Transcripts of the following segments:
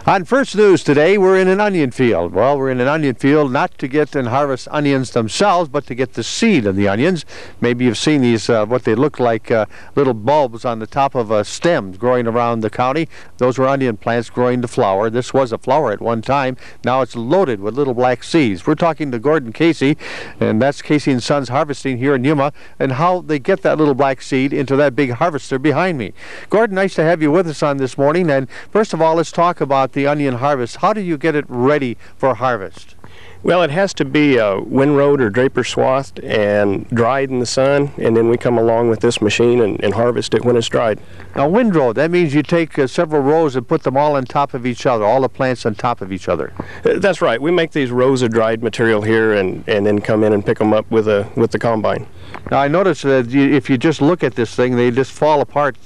On First News today, we're in an onion field. Well, we're in an onion field not to get and harvest onions themselves, but to get the seed of the onions. Maybe you've seen these, what they look like, little bulbs on the top of stems growing around the county. Those were onion plants growing to flower. This was a flower at one time. Now it's loaded with little black seeds. We're talking to Gordon Casey, and that's Casey and Sons Harvesting here in Yuma, and how they get that little black seed into that big harvester behind me. Gordon, nice to have you with us on this morning. And first of all, let's talk about the onion harvest. How do you get it ready for harvest? Well, it has to be windrowed or draper swathed and dried in the sun, and then we come along with this machine and harvest it when it's dried. Now, windrow, that means you take several rows and put them all on top of each other, all the plants on top of each other. That's right. We make these rows of dried material here and then come in and pick them up with the combine. Now, I notice that if you just look at this thing, they just fall apart,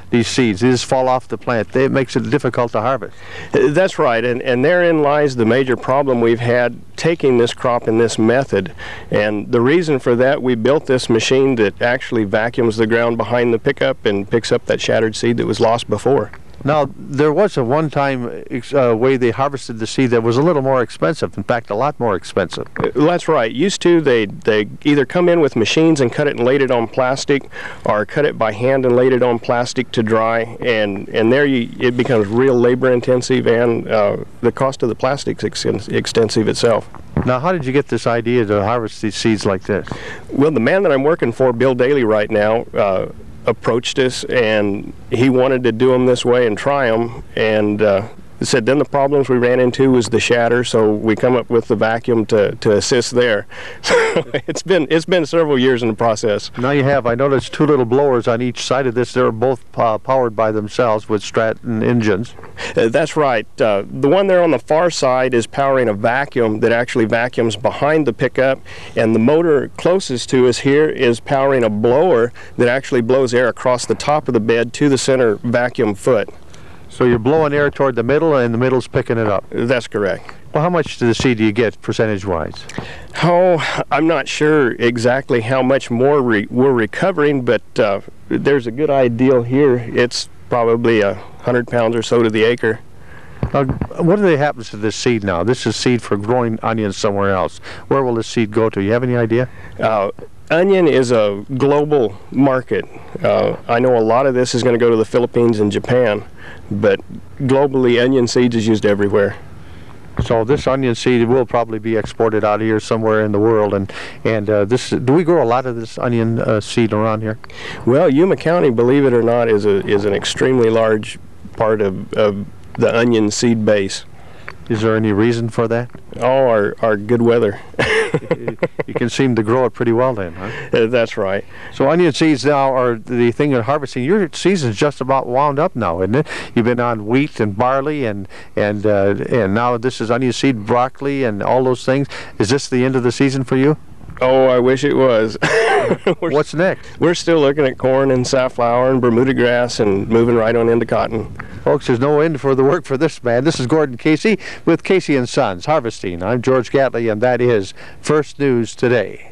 these seeds. They just fall off the plant. It makes it difficult to harvest. That's right, and therein lies the major problem we've had taking this crop in this method. And the reason for that, we built this machine that actually vacuums the ground behind the pickup and picks up that shattered seed that was lost before. Now, there was a one-time way they harvested the seed that was a little more expensive, in fact, a lot more expensive. That's right. Used to, they either come in with machines and cut it and laid it on plastic, or cut it by hand and laid it on plastic to dry, and there it becomes real labor-intensive, and the cost of the plastic's extensive itself. Now, how did you get this idea to harvest these seeds like this? Well, the man that I'm working for, Bill Daly, right now, approached us, and he wanted to do them this way and try them, and said then the problems we ran into was the shatter, so we come up with the vacuum to assist there. So it's been several years in the process. Now you have. I noticed two little blowers on each side of this. They're both powered by themselves with Stratton engines. That's right. The one there on the far side is powering a vacuum that actually vacuums behind the pickup, and the motor closest to us here is powering a blower that actually blows air across the top of the bed to the center vacuum foot. So you're blowing air toward the middle, and the middle's picking it up. That's correct. Well, how much to the seed do you get percentage-wise? Oh, I'm not sure exactly how much more we're recovering, but there's a good ideal here. It's probably 100 pounds or so to the acre. What happens to this seed now? This is seed for growing onions somewhere else. Where will this seed go to? You have any idea? Onion is a global market. I know a lot of this is going to go to the Philippines and Japan, but globally onion seeds is used everywhere. So this onion seed will probably be exported out of here somewhere in the world. And do we grow a lot of this onion seed around here? Well, Yuma County, believe it or not, is an extremely large part of the onion seed base. Is there any reason for that? Oh, our good weather. You can seem to grow it pretty well then, huh? That's right. So onion seeds now are the thing of harvesting. Your season's just about wound up now, isn't it? You've been on wheat and barley, and now this is onion seed, broccoli, and all those things. Is this the end of the season for you? Oh, I wish it was. What's next? We're still looking at corn and safflower and Bermuda grass and moving right on into cotton. Folks, there's no end for the work for this man. This is Gordon Casey with Casey and Sons Harvesting. I'm George Gatley, and that is First News Today.